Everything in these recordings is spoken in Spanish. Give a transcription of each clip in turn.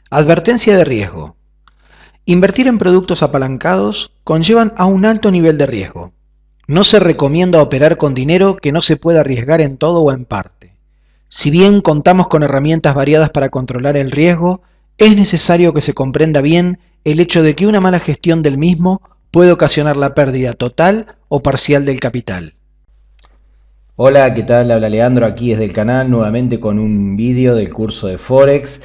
Advertencia de riesgo. Invertir en productos apalancados conllevan a un alto nivel de riesgo. No se recomienda operar con dinero que no se pueda arriesgar en todo o en parte. Si bien contamos con herramientas variadas para controlar el riesgo, es necesario que se comprenda bien el hecho de que una mala gestión del mismo puede ocasionar la pérdida total o parcial del capital. Hola, ¿qué tal? Habla Leandro aquí desde el canal nuevamente con un vídeo del curso de Forex.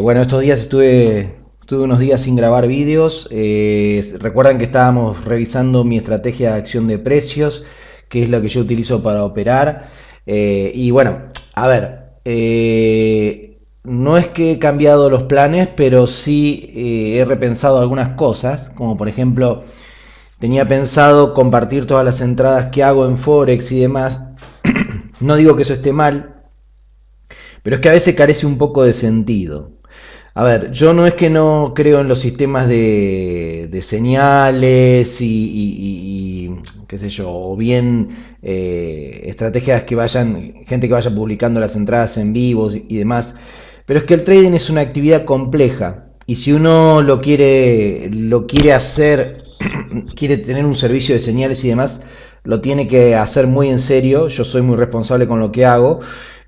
Bueno, estos días estuve unos días sin grabar vídeos. Recuerdan que estábamos revisando mi estrategia de acción de precios, que es lo que yo utilizo para operar. Y bueno, a ver, no es que he cambiado los planes, pero sí he repensado algunas cosas, como por ejemplo, tenía pensado compartir todas las entradas que hago en Forex y demás. No digo que eso esté mal, pero es que a veces carece un poco de sentido. A ver, yo no es que no creo en los sistemas de señales y qué sé yo, o bien estrategias que vayan, gente que vaya publicando las entradas en vivo y demás, pero es que el trading es una actividad compleja y si uno lo quiere hacer, quiere tener un servicio de señales y demás, lo tiene que hacer muy en serio. Yo soy muy responsable con lo que hago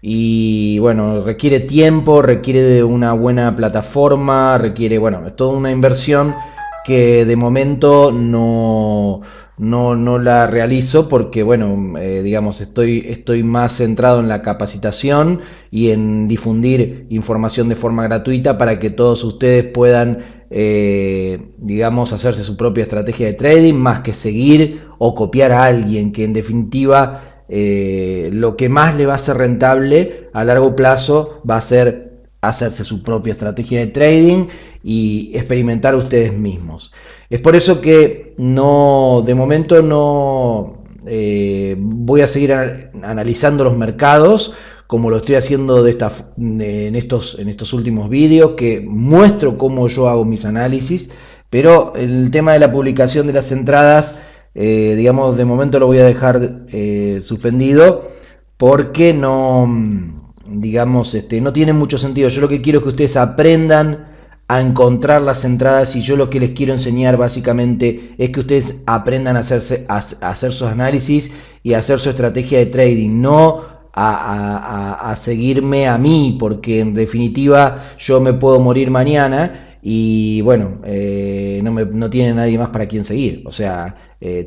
y bueno, requiere tiempo, requiere de una buena plataforma, requiere, bueno, es toda una inversión que de momento no la realizo porque, bueno, digamos, estoy más centrado en la capacitación y en difundir información de forma gratuita para que todos ustedes puedan, digamos, hacerse su propia estrategia de trading, más que seguir o copiar a alguien que en definitiva lo que más le va a ser rentable a largo plazo va a ser hacerse su propia estrategia de trading y experimentar ustedes mismos. Es por eso que no, de momento no voy a seguir analizando los mercados como lo estoy haciendo en estos últimos vídeos, que muestro cómo yo hago mis análisis, pero el tema de la publicación de las entradas, digamos, de momento lo voy a dejar suspendido porque no, digamos, no tiene mucho sentido. Yo lo que quiero es que ustedes aprendan a encontrar las entradas y yo lo que les quiero enseñar básicamente es que ustedes aprendan a hacer sus análisis y a hacer su estrategia de trading, no a seguirme a mí, porque en definitiva yo me puedo morir mañana y bueno, no tiene nadie más para quien seguir. O sea,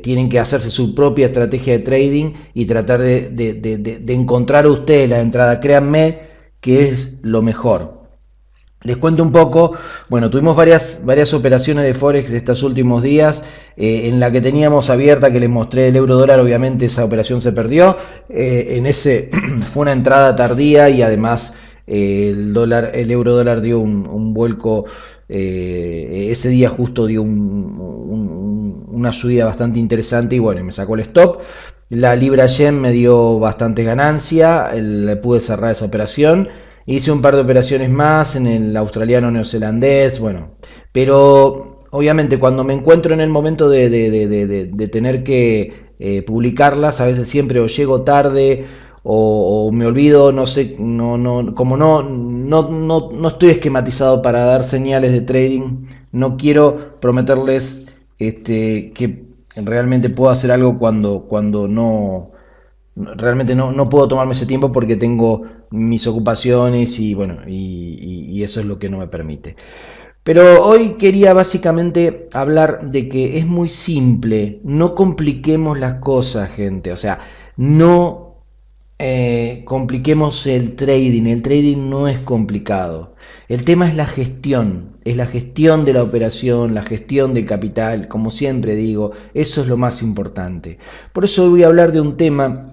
tienen que hacerse su propia estrategia de trading y tratar de encontrar a ustedes la entrada. Créanme que es lo mejor. Les cuento un poco, bueno, tuvimos varias operaciones de Forex estos últimos días, en la que teníamos abierta, que les mostré el euro dólar, obviamente esa operación se perdió, en ese fue una entrada tardía y además el euro dólar dio un vuelco, ese día justo dio una subida bastante interesante y bueno, me sacó el stop. La libra yen me dio bastante ganancia, pude cerrar esa operación. Hice un par de operaciones más en el australiano neozelandés, bueno, pero obviamente cuando me encuentro en el momento de tener que publicarlas, a veces siempre o llego tarde o me olvido, no sé, como no estoy esquematizado para dar señales de trading, no quiero prometerles que realmente puedo hacer algo cuando realmente no puedo tomarme ese tiempo porque tengo mis ocupaciones y bueno, y eso es lo que no me permite. Pero hoy quería básicamente hablar de que es muy simple, no compliquemos las cosas, gente. O sea, no compliquemos el trading no es complicado. El tema es la gestión de la operación, la gestión del capital, como siempre digo, eso es lo más importante. Por eso hoy voy a hablar de un tema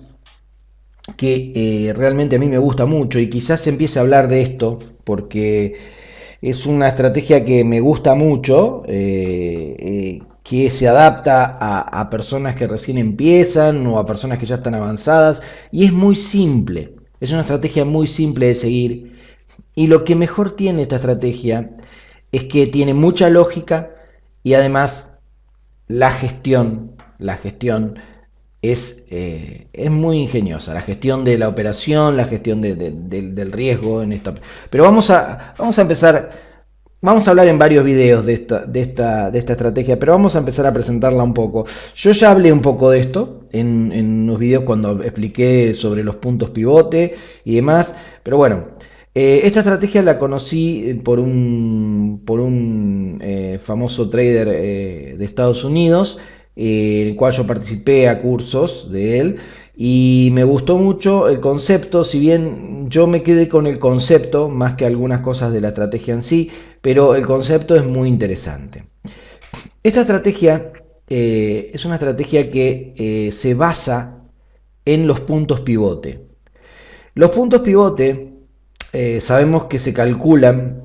que realmente a mí me gusta mucho y quizás empiece a hablar de esto porque es una estrategia que me gusta mucho, que se adapta a personas que recién empiezan o a personas que ya están avanzadas y es muy simple, es una estrategia muy simple de seguir y lo que mejor tiene esta estrategia es que tiene mucha lógica y además la gestión es muy ingeniosa, la gestión de la operación, la gestión del riesgo en esta. Pero vamos a empezar vamos a hablar en varios videos de esta estrategia, pero vamos a empezar a presentarla un poco. Yo ya hablé un poco de esto en unos videos cuando expliqué sobre los puntos pivote y demás, pero bueno, esta estrategia la conocí por un famoso trader de Estados Unidos, en el cual yo participé a cursos de él. Y me gustó mucho el concepto, si bien yo me quedé con el concepto más que algunas cosas de la estrategia en sí, pero el concepto es muy interesante. Esta estrategia es una estrategia que se basa en los puntos pivote. Los puntos pivote sabemos que se calculan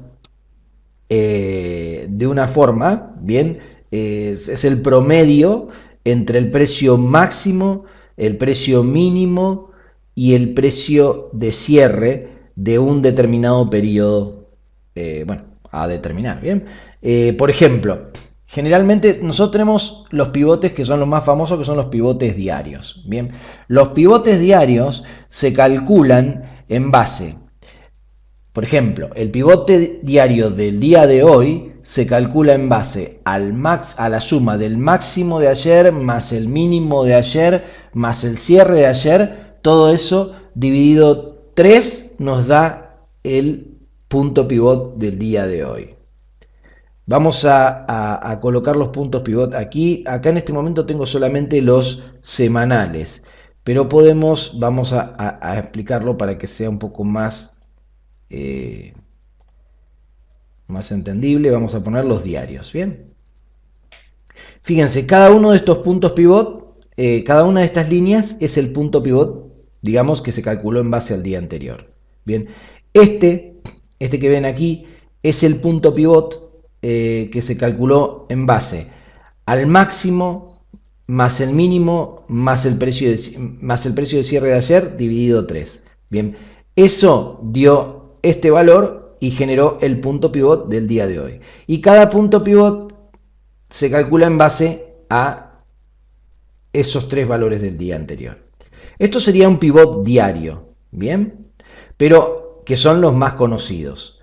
de una forma, bien, es el promedio entre el precio máximo, el precio mínimo y el precio de cierre de un determinado periodo, bueno, a determinar, ¿bien? Por ejemplo, generalmente nosotros tenemos los pivotes que son los más famosos, que son los pivotes diarios, ¿bien? Los pivotes diarios se calculan en base, por ejemplo, el pivote diario del día de hoy se calcula en base a la suma del máximo de ayer más el mínimo de ayer más el cierre de ayer. Todo eso dividido 3 nos da el punto pivot del día de hoy. Vamos a colocar los puntos pivot aquí. Acá en este momento tengo solamente los semanales, pero vamos a explicarlo para que sea un poco más entendible. Vamos a poner los diarios, bien. Fíjense, cada uno de estos puntos pivot, cada una de estas líneas es el punto pivot, digamos, que se calculó en base al día anterior. Bien, este que ven aquí es el punto pivot que se calculó en base al máximo más el mínimo más el precio de cierre de ayer dividido 3. Bien, eso dio este valor y generó el punto pivot del día de hoy. Y cada punto pivot se calcula en base a esos 3 valores del día anterior. Esto sería un pivot diario, ¿bien? Pero que son los más conocidos.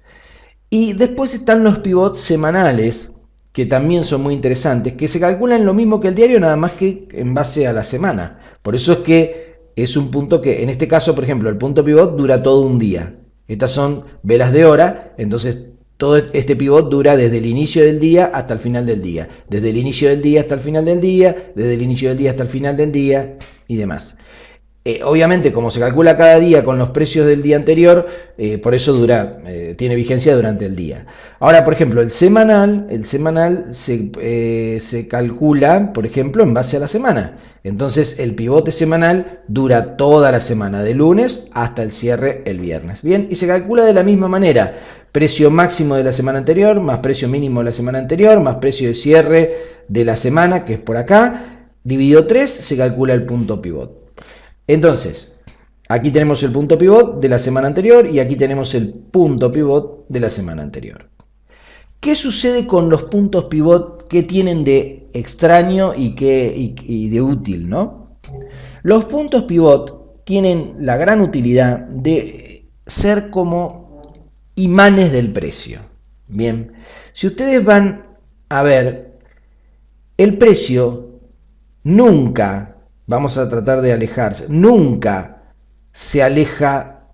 Y después están los pivots semanales, que también son muy interesantes, que se calculan lo mismo que el diario, nada más que en base a la semana. Por eso es que es un punto que, en este caso, por ejemplo, el punto pivot dura todo un día. Estas son velas de hora, entonces todo este pivot dura desde el inicio del día hasta el final del día. Desde el inicio del día hasta el final del día, desde el inicio del día hasta el final del día y demás. Obviamente, como se calcula cada día con los precios del día anterior, por eso tiene vigencia durante el día. Ahora, por ejemplo, el semanal se calcula, por ejemplo, en base a la semana. Entonces, el pivote semanal dura toda la semana, de lunes hasta el cierre el viernes. Bien, y se calcula de la misma manera. Precio máximo de la semana anterior, más precio mínimo de la semana anterior, más precio de cierre de la semana, que es por acá, dividido 3, se calcula el punto pivot. Entonces, aquí tenemos el punto pivot de la semana anterior y aquí tenemos el punto pivot de la semana anterior. ¿Qué sucede con los puntos pivot? ¿Qué tienen de extraño y de útil, no? Los puntos pivot tienen la gran utilidad de ser como imanes del precio. Bien, si ustedes van a ver, el precio nunca, vamos a tratar de alejarse, nunca se aleja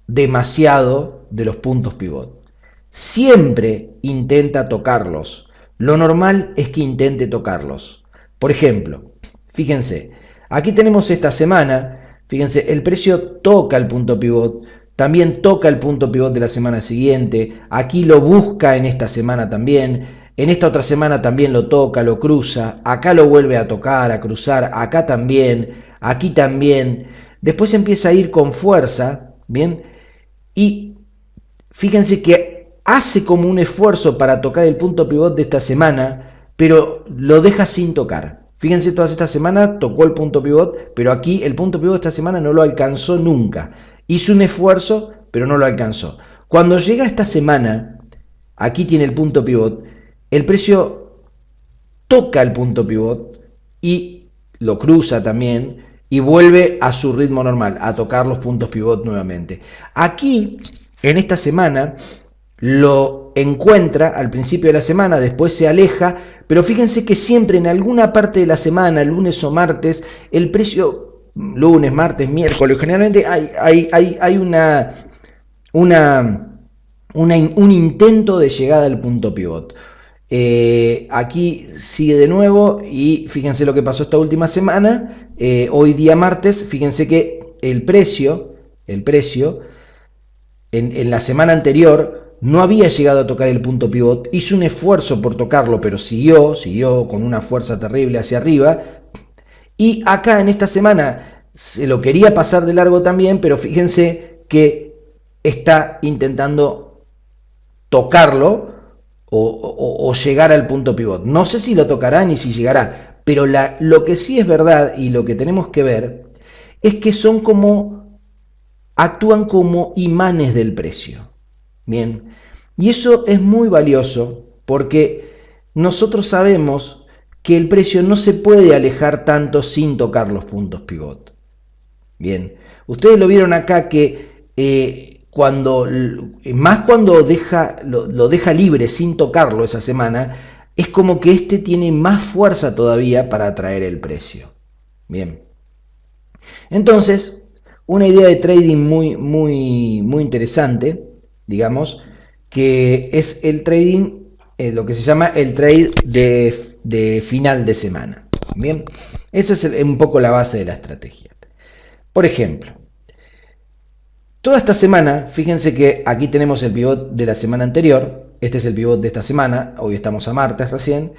demasiado de los puntos pivot. Siempre intenta tocarlos. Lo normal es que intente tocarlos. Por ejemplo, fíjense, aquí tenemos esta semana, fíjense, el precio toca el punto pivot, también toca el punto pivot de la semana siguiente, aquí lo busca en esta semana también. En esta otra semana también lo toca, lo cruza, acá lo vuelve a tocar, a cruzar, acá también, aquí también. Después empieza a ir con fuerza, ¿bien? Y fíjense que hace como un esfuerzo para tocar el punto pivot de esta semana, pero lo deja sin tocar. Fíjense, todas esta semana tocó el punto pivot, pero aquí el punto pivot de esta semana no lo alcanzó nunca. Hizo un esfuerzo, pero no lo alcanzó. Cuando llega esta semana, aquí tiene el punto pivot. El precio toca el punto pivot y lo cruza también y vuelve a su ritmo normal, a tocar los puntos pivot nuevamente. Aquí, en esta semana, lo encuentra al principio de la semana, después se aleja, pero fíjense que siempre en alguna parte de la semana, lunes o martes, el precio, lunes, martes, miércoles, generalmente hay un intento de llegada al punto pivot. Aquí sigue de nuevo y fíjense lo que pasó esta última semana. Hoy día martes, fíjense que el precio en la semana anterior no había llegado a tocar el punto pivot, hizo un esfuerzo por tocarlo, pero siguió con una fuerza terrible hacia arriba, y acá en esta semana se lo quería pasar de largo también, pero fíjense que está intentando tocarlo o llegar al punto pivot. No sé si lo tocará ni si llegará, pero lo que sí es verdad y lo que tenemos que ver es que actúan como imanes del precio. Bien, y eso es muy valioso porque nosotros sabemos que el precio no se puede alejar tanto sin tocar los puntos pivot. Bien, ustedes lo vieron acá que cuando lo deja libre sin tocarlo esa semana, es como que este tiene más fuerza todavía para atraer el precio. Bien, entonces una idea de trading muy interesante, digamos, que es el trading, lo que se llama el trade de final de semana. Bien, esa es un poco la base de la estrategia. Por ejemplo, toda esta semana, fíjense que aquí tenemos el pivot de la semana anterior, este es el pivot de esta semana, hoy estamos a martes recién.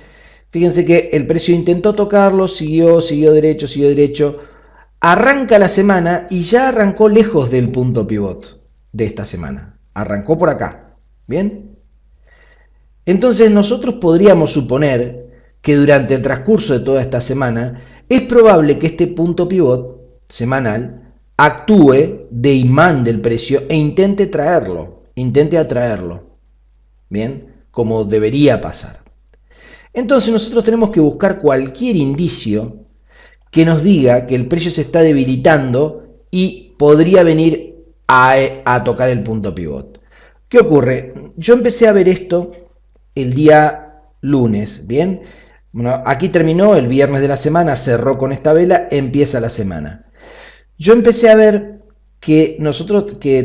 Fíjense que el precio intentó tocarlo, siguió derecho, arranca la semana y ya arrancó lejos del punto pivot de esta semana. Arrancó por acá. ¿Bien? Entonces nosotros podríamos suponer que durante el transcurso de toda esta semana es probable que este punto pivot semanal actúe de imán del precio e intente atraerlo. ¿Bien? Como debería pasar. Entonces nosotros tenemos que buscar cualquier indicio que nos diga que el precio se está debilitando y podría venir a tocar el punto pivot. ¿Qué ocurre? Yo empecé a ver esto el día lunes, ¿bien? Bueno, aquí terminó, el viernes de la semana cerró con esta vela, empieza la semana. Yo empecé a ver que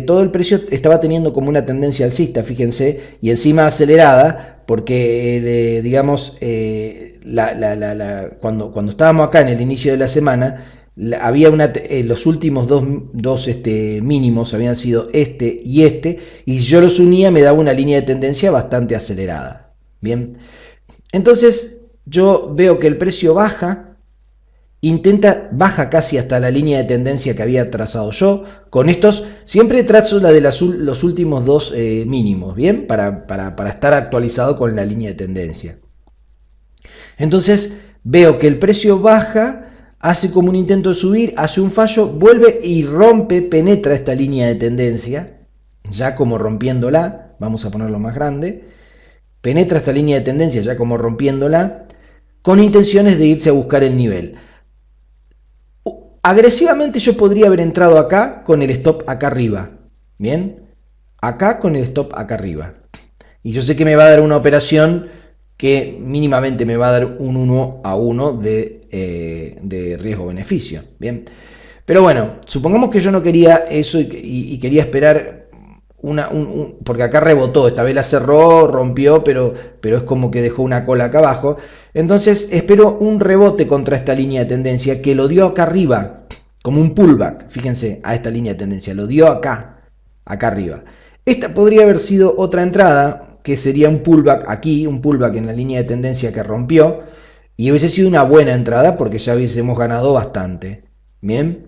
todo el precio estaba teniendo como una tendencia alcista, fíjense, y encima acelerada, porque digamos, cuando estábamos acá en el inicio de la semana, había los últimos dos mínimos habían sido este, y si yo los unía me daba una línea de tendencia bastante acelerada. Bien, entonces yo veo que el precio baja casi hasta la línea de tendencia que había trazado yo. Con estos siempre trazo la de los últimos dos mínimos, ¿bien? Para estar actualizado con la línea de tendencia. Entonces veo que el precio baja, hace como un intento de subir, hace un fallo, vuelve y penetra esta línea de tendencia, ya como rompiéndola, vamos a ponerlo más grande, penetra esta línea de tendencia ya como rompiéndola, con intenciones de irse a buscar el nivel. Agresivamente yo podría haber entrado acá con el stop acá arriba, ¿bien? Acá con el stop acá arriba. Y yo sé que me va a dar una operación que mínimamente me va a dar un 1 a 1 de riesgo-beneficio, ¿bien? Pero bueno, supongamos que yo no quería eso y quería esperar porque acá rebotó, esta vela cerró, rompió, pero es como que dejó una cola acá abajo. Entonces espero un rebote contra esta línea de tendencia que lo dio acá arriba, como un pullback, fíjense, a esta línea de tendencia, lo dio acá arriba. Esta podría haber sido otra entrada, que sería un pullback aquí, un pullback en la línea de tendencia que rompió, y hubiese sido una buena entrada porque ya hubiésemos ganado bastante. Bien,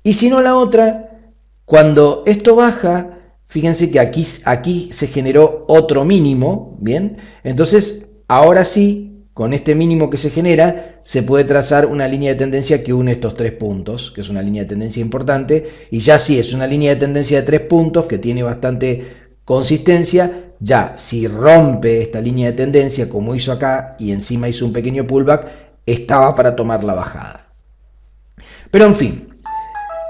y si no la otra, cuando esto baja, fíjense que aquí se generó otro mínimo, ¿bien? Entonces, ahora sí, con este mínimo que se genera, se puede trazar una línea de tendencia que une estos tres puntos, que es una línea de tendencia importante, y ya sí, es una línea de tendencia de 3 puntos que tiene bastante consistencia. Ya, si rompe esta línea de tendencia, como hizo acá, y encima hizo un pequeño pullback, estaba para tomar la bajada. Pero en fin,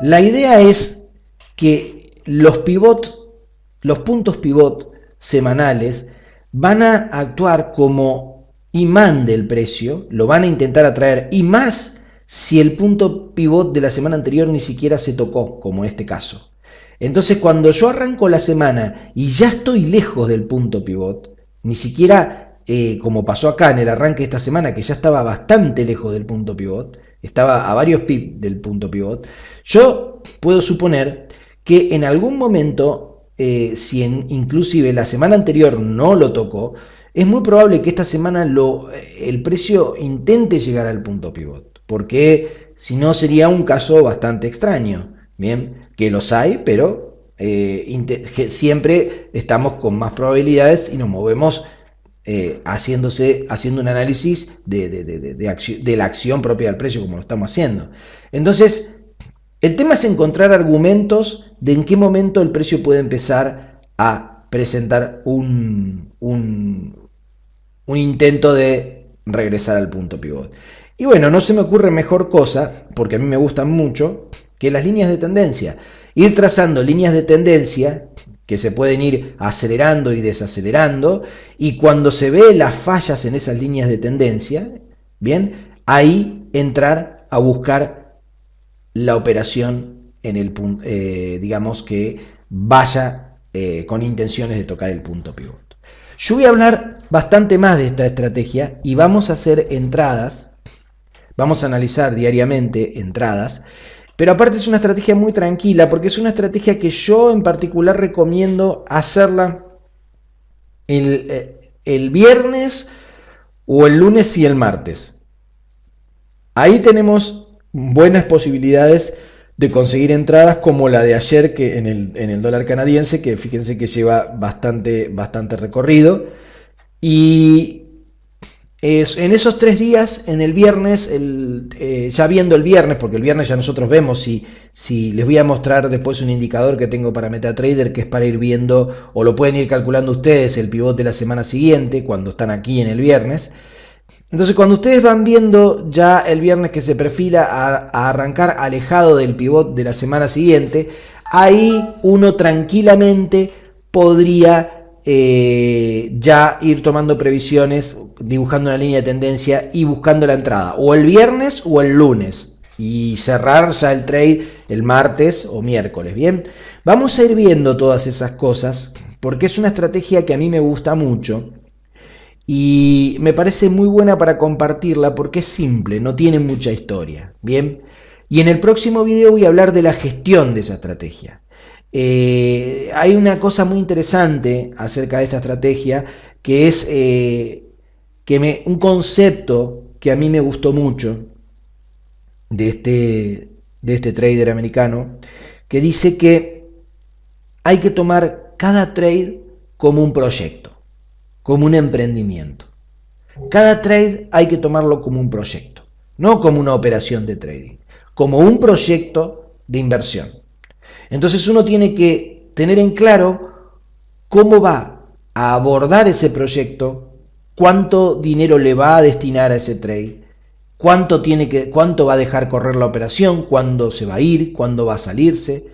la idea es que los puntos pivot semanales van a actuar como imán del precio, lo van a intentar atraer, y más si el punto pivot de la semana anterior ni siquiera se tocó, como este caso. Entonces, cuando yo arranco la semana y ya estoy lejos del punto pivot, ni siquiera como pasó acá en el arranque de esta semana, que ya estaba bastante lejos del punto pivot, estaba a varios pips del punto pivot, yo puedo suponer que en algún momento, si inclusive la semana anterior no lo tocó, es muy probable que esta semana el precio intente llegar al punto pivot, porque si no sería un caso bastante extraño. Bien, que los hay, pero siempre estamos con más probabilidades y nos movemos haciendo un análisis de la acción propia del precio, como lo estamos haciendo. Entonces, el tema es encontrar argumentos de en qué momento el precio puede empezar a presentar un intento de regresar al punto pivot. Y bueno, no se me ocurre mejor cosa, porque a mí me gustan mucho, que las líneas de tendencia. Ir trazando líneas de tendencia que se pueden ir acelerando y desacelerando, y cuando se ve las fallas en esas líneas de tendencia, bien, ahí entrar a buscar la operación en el punto, digamos que vaya con intenciones de tocar el punto pivot. Yo voy a hablar bastante más de esta estrategia y vamos a hacer entradas, vamos a analizar diariamente entradas, pero aparte es una estrategia muy tranquila porque es una estrategia que yo en particular recomiendo hacerla el viernes o el lunes y el martes. Ahí tenemos buenas posibilidades de conseguir entradas como la de ayer que en el dólar canadiense, que fíjense que lleva bastante recorrido. Y en esos 3 días, en el viernes, ya viendo el viernes, porque el viernes ya nosotros vemos si les voy a mostrar después un indicador que tengo para MetaTrader, que es para ir viendo, o lo pueden ir calculando ustedes, el pivot de la semana siguiente, cuando están aquí en el viernes. Entonces, cuando ustedes van viendo ya el viernes que se perfila a arrancar alejado del pivot de la semana siguiente, ahí uno tranquilamente podría ya ir tomando previsiones, dibujando una línea de tendencia y buscando la entrada, o el viernes o el lunes, y cerrar ya el trade el martes o miércoles. Bien, vamos a ir viendo todas esas cosas porque es una estrategia que a mí me gusta mucho y me parece muy buena para compartirla porque es simple, no tiene mucha historia. Bien, y en el próximo video voy a hablar de la gestión de esa estrategia. Hay una cosa muy interesante acerca de esta estrategia que es un concepto que a mí me gustó mucho de este trader americano, que dice que hay que tomar cada trade como un proyecto, como un emprendimiento. Cada trade hay que tomarlo como un proyecto, no como una operación de trading, como un proyecto de inversión. Entonces uno tiene que tener en claro cómo va a abordar ese proyecto, cuánto dinero le va a destinar a ese trade, cuánto va a dejar correr la operación, cuándo se va a ir, cuándo va a salirse,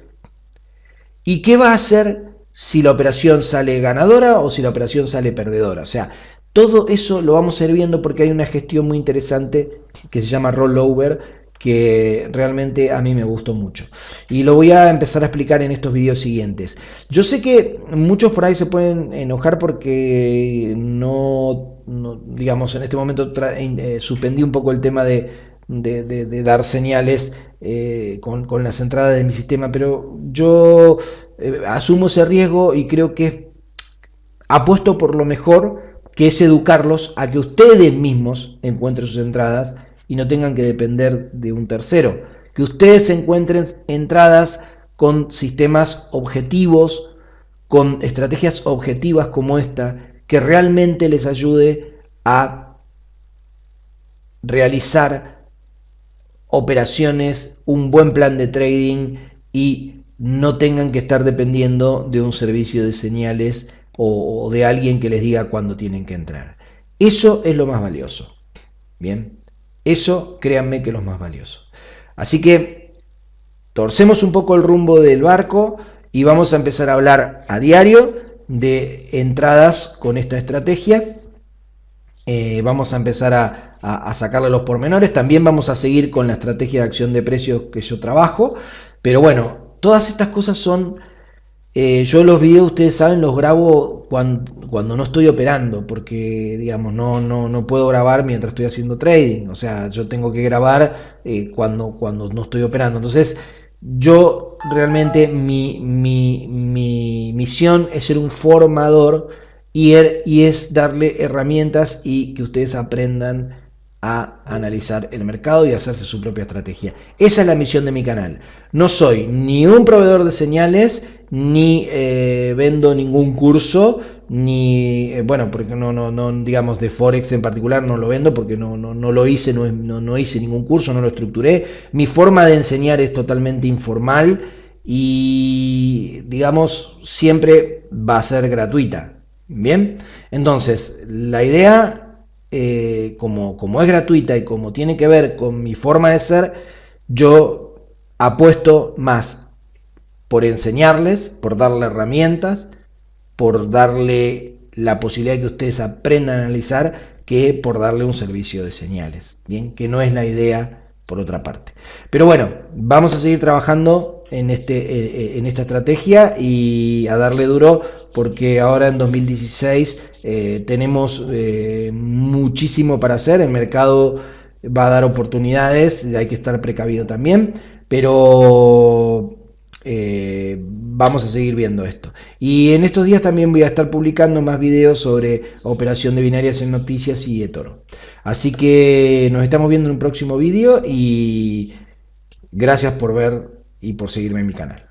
y qué va a hacer si la operación sale ganadora o si la operación sale perdedora. O sea, todo eso lo vamos a ir viendo porque hay una gestión muy interesante que se llama rollover, que realmente a mí me gustó mucho. Y lo voy a empezar a explicar en estos videos siguientes. Yo sé que muchos por ahí se pueden enojar porque no digamos, en este momento suspendí un poco el tema de dar señales con las entradas de mi sistema, pero yo asumo ese riesgo y creo que apuesto por lo mejor, que es educarlos a que ustedes mismos encuentren sus entradas y no tengan que depender de un tercero, que ustedes encuentren entradas con sistemas objetivos, con estrategias objetivas como esta, que realmente les ayude a realizar operaciones, un buen plan de trading y no tengan que estar dependiendo de un servicio de señales o de alguien que les diga cuándo tienen que entrar. Eso es lo más valioso. Bien. Eso, créanme que es lo más valioso. Así que torcemos un poco el rumbo del barco y vamos a empezar a hablar a diario de entradas con esta estrategia. Vamos a empezar a sacarle los pormenores. También vamos a seguir con la estrategia de acción de precios que yo trabajo. Pero bueno, todas estas cosas son... yo los videos, ustedes saben, los grabo cuando no estoy operando, porque digamos no puedo grabar mientras estoy haciendo trading. O sea, yo tengo que grabar cuando no estoy operando. Entonces, yo realmente mi misión es ser un formador y es darle herramientas y que ustedes aprendan a analizar el mercado y hacerse su propia estrategia. Esa es la misión de mi canal. No soy ni un proveedor de señales, ni vendo ningún curso, ni bueno, porque no digamos de Forex en particular no lo vendo porque no lo hice, no hice ningún curso, no lo estructuré. Mi forma de enseñar es totalmente informal y digamos siempre va a ser gratuita. Bien, entonces la idea, como es gratuita y como tiene que ver con mi forma de ser, yo apuesto más por enseñarles, por darle herramientas, por darle la posibilidad de que ustedes aprendan a analizar, que por darle un servicio de señales, bien, que no es la idea por otra parte. Pero bueno, vamos a seguir trabajando en esta estrategia y a darle duro, porque ahora en 2016 tenemos muchísimo para hacer. El mercado va a dar oportunidades, hay que estar precavido también, pero vamos a seguir viendo esto. Y en estos días también voy a estar publicando más videos sobre operación de binarias en noticias y eToro. Así que nos estamos viendo en un próximo vídeo y gracias por ver y por seguirme en mi canal.